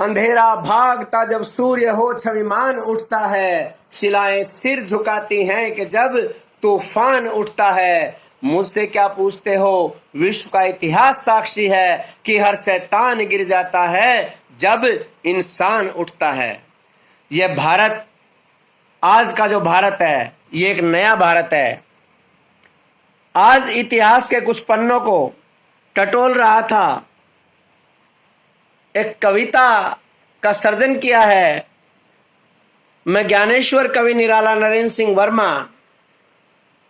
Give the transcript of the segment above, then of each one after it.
अंधेरा भागता जब सूर्य हो छविमान उठता है। शिलाएं सिर झुकाती हैं कि जब तूफान उठता है। मुझसे क्या पूछते हो, विश्व का इतिहास साक्षी है कि हर शैतान गिर जाता है जब इंसान उठता है। यह भारत, आज का जो भारत है, ये एक नया भारत है। आज इतिहास के कुछ पन्नों को टटोल रहा था, एक कविता का सर्जन किया है। मैं ज्ञानेश्वर कवि निराला नरेंद्र सिंह वर्मा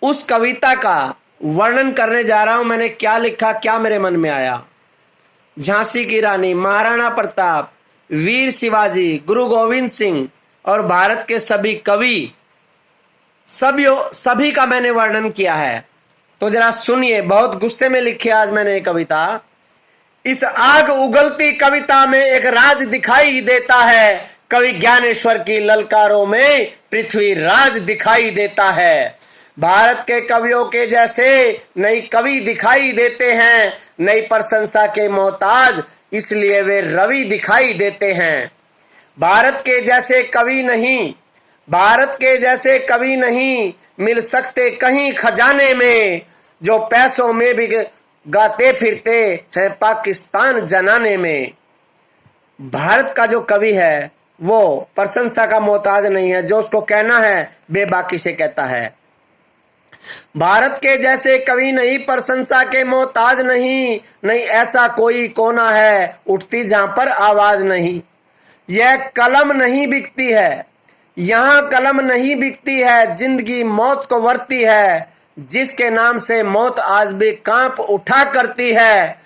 उस कविता का वर्णन करने जा रहा हूं। मैंने क्या लिखा, क्या मेरे मन में आया। झांसी की रानी, महाराणा प्रताप, वीर शिवाजी, गुरु गोविंद सिंह और भारत के सभी कवि, सभी का मैंने वर्णन किया है। तो जरा सुनिए, बहुत गुस्से में लिखी आज मैंने ये कविता। इस आग उगलती कविता में एक राज दिखाई देता है। कवि ज्ञानेश्वर की ललकारों में पृथ्वी राज दिखाई देता है। भारत के कवियों के जैसे नई कवि दिखाई देते हैं, नई प्रशंसा के मोहताज इसलिए वे रवि दिखाई देते हैं। भारत के जैसे कवि नहीं मिल सकते कहीं खजाने में, जो पैसों में भी गाते फिरते हैं पाकिस्तान जनाने में। भारत का जो कवि है वो प्रशंसा का मोहताज नहीं है, जो उसको कहना है बेबाकी से कहता है। भारत के जैसे कवि नहीं, प्रशंसा के मोहताज नहीं ऐसा कोई कोना है उठती जहां पर आवाज नहीं। यह कलम नहीं बिकती है, यहाँ कलम नहीं बिकती है, जिंदगी मौत को वरती है। जिसके नाम से मौत आज भी कांप उठा करती है,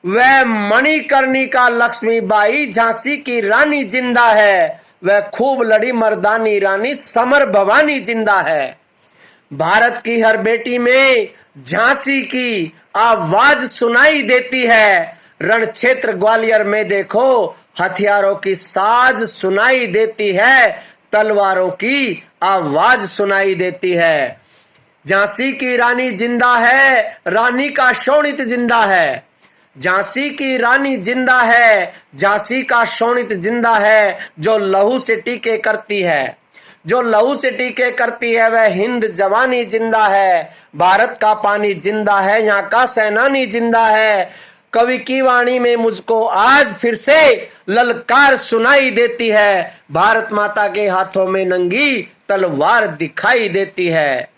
वह मणिकर्णिका लक्ष्मीबाई झांसी की रानी जिंदा है। वह खूब लड़ी मर्दानी रानी समर भवानी जिंदा है। भारत की हर बेटी में झांसी की आवाज सुनाई देती है। रण क्षेत्र ग्वालियर में देखो हथियारों की साज सुनाई देती है, तलवारों की आवाज सुनाई देती है। झांसी की रानी जिंदा है, रानी का शोणित जिंदा है। झांसी की रानी जिंदा है, झांसी का शोणित जिंदा है। जो लहू से टीके करती है, वह हिंद जवानी जिंदा है। भारत का पानी जिंदा है, यहाँ का सेनानी जिंदा है। कवि की वाणी में मुझको आज फिर से ललकार सुनाई देती है। भारत माता के हाथों में नंगी तलवार दिखाई देती है।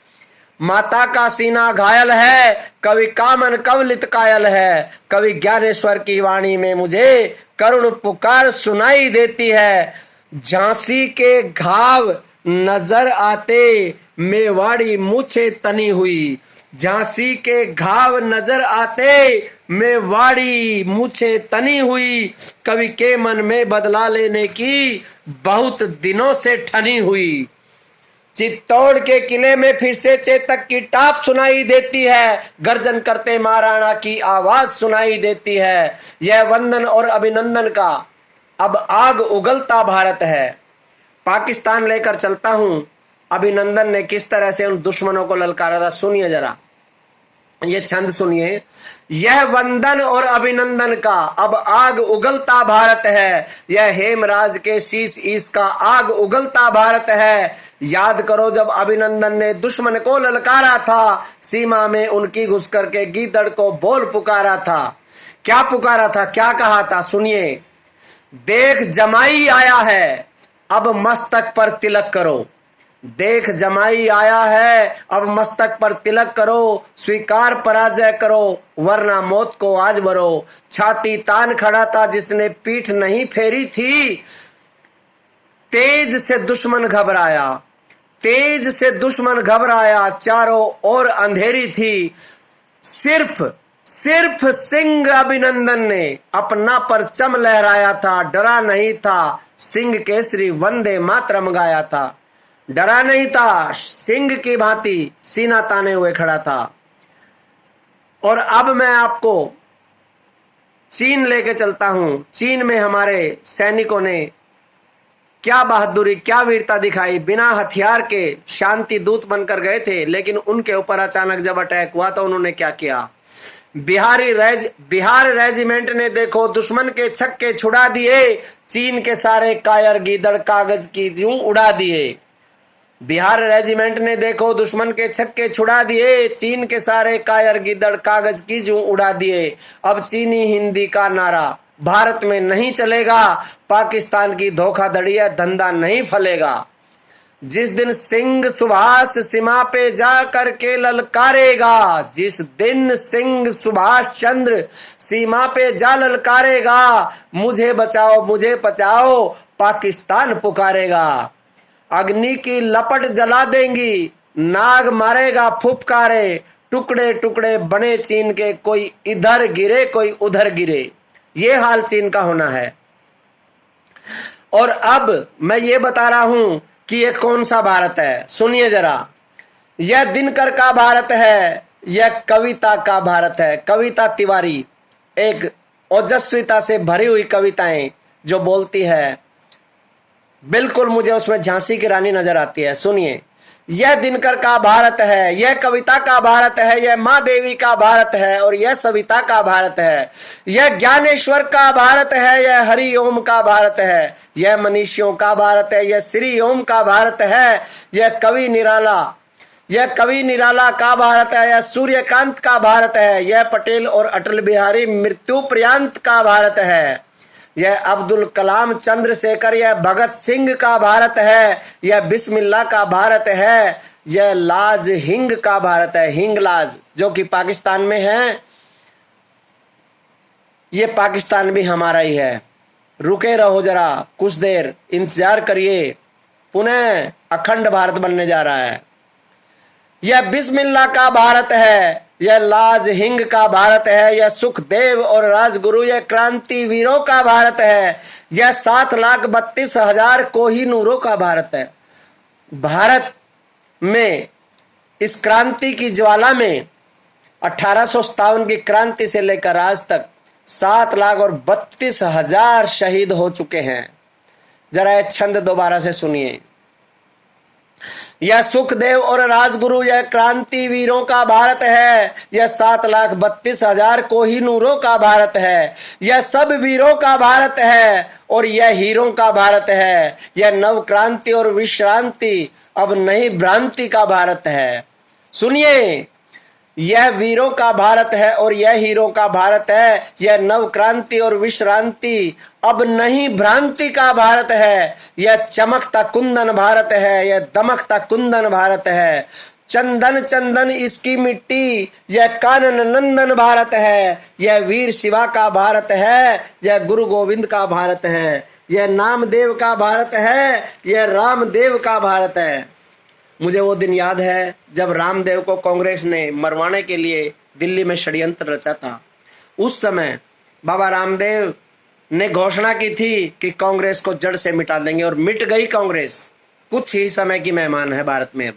माता का सीना घायल है, कवि का मन कवलित कायल है। कवि ज्ञानेश्वर की वाणी में मुझे करुण पुकार सुनाई देती है। झांसी के घाव नजर आते मेवाड़ी मूछे तनी हुई। झांसी के घाव नजर आते मेवाड़ी मूछे तनी हुई। कवि के मन में बदला लेने की बहुत दिनों से ठनी हुई। चित्तौड़ के किले में फिर से चेतक की टाप सुनाई देती है। गर्जन करते महाराणा की आवाज सुनाई देती है। यह वंदन और अभिनंदन का अब आग उगलता भारत है। पाकिस्तान लेकर चलता हूं। अभिनंदन ने किस तरह से उन दुश्मनों को ललकारा था, सुनिए जरा, ये छंद सुनिए। यह वंदन और अभिनंदन का अब आग उगलता भारत है। यह हेमराज के शीश ईश का आग उगलता भारत है। याद करो जब अभिनंदन ने दुश्मन को ललकारा था, सीमा में उनकी घुस करके गीदड़ को बोल पुकारा था। क्या पुकारा था, क्या कहा था, सुनिए। देख जमाई आया है, अब मस्तक पर तिलक करो। देख जमाई आया है, अब मस्तक पर तिलक करो। स्वीकार पराजय करो, वरना मौत को आज भरो। छाती तान खड़ा था जिसने पीठ नहीं फेरी थी। तेज से दुश्मन घबराया, चारों ओर अंधेरी थी। सिर्फ सिंह अभिनंदन ने अपना परचम लहराया था। डरा नहीं था, सिंह केसरी वंदे मातरम गाया था। डरा नहीं था, सिंह की भांति सीना ताने हुए खड़ा था। और अब मैं आपको चीन लेके चलता हूं। चीन में हमारे सैनिकों ने क्या बहादुरी, क्या वीरता दिखाई। बिना हथियार के शांति दूत बनकर गए थे, लेकिन उनके ऊपर अचानक जब अटैक हुआ तो उन्होंने क्या किया। बिहार रेजिमेंट ने देखो दुश्मन के छक्के छुड़ा दिए, चीन के सारे कायर गीदड़ कागज की यूं उड़ा दिए। बिहार रेजिमेंट ने देखो दुश्मन के छक्के छुड़ा दिए, चीन के सारे कायर गिद्दड़ कागज की यूं उड़ा दिए। अब चीनी हिंदी का नारा भारत में नहीं चलेगा, पाकिस्तान की धोखाधड़ी है धंधा नहीं फलेगा। जिस दिन सिंह सुभाष सीमा पे जा करके ललकारेगा, जिस दिन सिंह सुभाष चंद्र सीमा पे जा ललकारेगा, मुझे बचाओ मुझे बचाओ पाकिस्तान पुकारेगा। अग्नि की लपट जला देंगी, नाग मारेगा फुफकारे, टुकड़े टुकड़े बने चीन के, कोई इधर गिरे कोई उधर गिरे। ये हाल चीन का होना है। और अब मैं ये बता रहा हूं कि ये कौन सा भारत है, सुनिए जरा। यह दिनकर का भारत है, यह कविता का भारत है। कविता तिवारी एक ओजस्विता से भरी हुई कविताएं जो बोलती है, बिल्कुल मुझे उसमें झांसी की रानी नजर आती है। सुनिए, यह दिनकर का भारत है, यह कविता का भारत है, यह माँ देवी का भारत है और यह सविता का भारत है। यह ज्ञानेश्वर का भारत है, यह हरि ओम का भारत है, यह मनीषियों का भारत है, यह श्री ओम का भारत है। यह कवि निराला का भारत है, यह सूर्यकांत का भारत है, यह पटेल और अटल बिहारी मृत्यु पर्यंत का भारत है। यह अब्दुल कलाम चंद्रशेखर, यह भगत सिंह का भारत है, यह बिस्मिल्लाह का भारत है, यह लाज हिंग का भारत है, हिंगलाज जो कि पाकिस्तान में है। यह पाकिस्तान भी हमारा ही है। रुके रहो जरा कुछ देर, इंतजार करिए, पुनः अखंड भारत बनने जा रहा है। यह बिस्मिल्लाह का भारत है, यह लाज हिंग का भारत है, यह सुखदेव और राजगुरु, यह क्रांति वीरों का भारत है, यह 7,32,000 कोहिनूरों का भारत है। भारत में इस क्रांति की ज्वाला में 1857 की क्रांति से लेकर आज तक 7,32,000 शहीद हो चुके हैं। जरा यह छंद दोबारा से सुनिए। यह सुखदेव और राजगुरु, यह क्रांति वीरों का भारत है, यह 7,32,000 कोहिनूरों का भारत है, यह सब वीरों का भारत है और यह हीरों का भारत है। यह नव क्रांति और विश्रांति अब नहीं भ्रांति का भारत है। सुनिए, यह वीरों का भारत है और यह हीरों का भारत है, यह नव क्रांति और विश्रांति अब नहीं भ्रांति का भारत है। यह चमकता कुंदन भारत है, यह दमकता कुंदन भारत है। चंदन चंदन इसकी मिट्टी, यह कानन नंदन भारत है, यह वीर शिवा का भारत है, यह गुरु गोविंद का भारत है, यह नामदेव का भारत है, यह रामदेव का भारत है। मुझे वो दिन याद है जब रामदेव को कांग्रेस ने मरवाने के लिए दिल्ली में षड्यंत्र रचा था। उस समय बाबा रामदेव ने घोषणा की थी कि कांग्रेस को जड़ से मिटा देंगे और मिट गई कांग्रेस। कुछ ही समय की मेहमान है भारत में अब।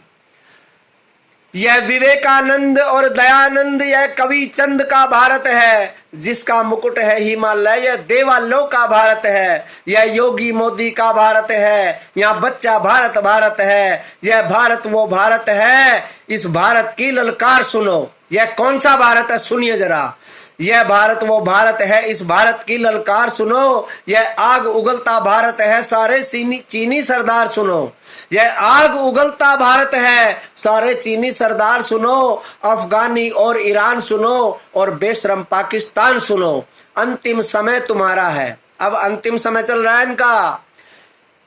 यह विवेकानंद और दयानंद, यह कवि चंद का भारत है, जिसका मुकुट है हिमालय, यह देवालों का भारत है। यह योगी मोदी का भारत है, यहाँ बच्चा भारत भारत है। यह भारत वो भारत है, इस भारत की ललकार सुनो। यह कौन सा भारत है, सुनिए जरा। यह भारत वो भारत है, इस भारत की ललकार सुनो। यह आग उगलता भारत है, सारे चीनी सरदार सुनो। यह आग उगलता भारत है, सारे चीनी सरदार सुनो। अफगानी और ईरान सुनो और बेशरम पाकिस्तान सुनो। अंतिम समय तुम्हारा है। अब अंतिम समय चल रहा है इनका।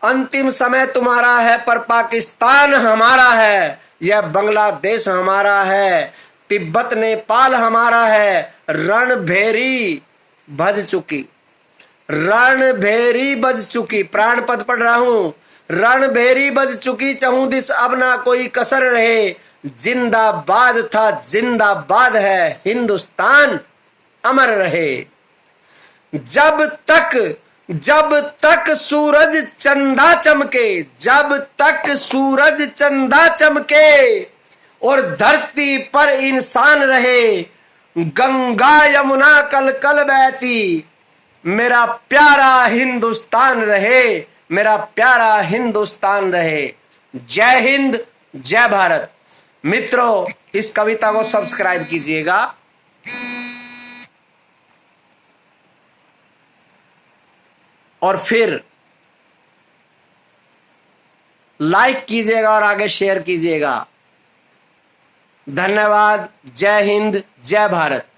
अंतिम समय तुम्हारा है पर पाकिस्तान हमारा है। यह बांग्लादेश हमारा है, तिब्बत नेपाल हमारा है। रणभेरी बज चुकी, रणभेरी बज चुकी, प्राण पद पढ़ रहा हूं। रणभेरी बज चुकी, चहुं दिस अब ना कोई कसर रहे। जिंदाबाद था जिंदाबाद है, हिंदुस्तान अमर रहे। जब तक सूरज चंदा चमके, जब तक सूरज चंदा चमके और धरती पर इंसान रहे, गंगा यमुना कल कल बहती, मेरा प्यारा हिंदुस्तान रहे, मेरा प्यारा हिंदुस्तान रहे। जय हिंद, जय भारत। मित्रों, इस कविता को सब्सक्राइब कीजिएगा। और फिर लाइक कीजिएगा और आगे शेयर कीजिएगा। धन्यवाद। जय हिंद, जय भारत।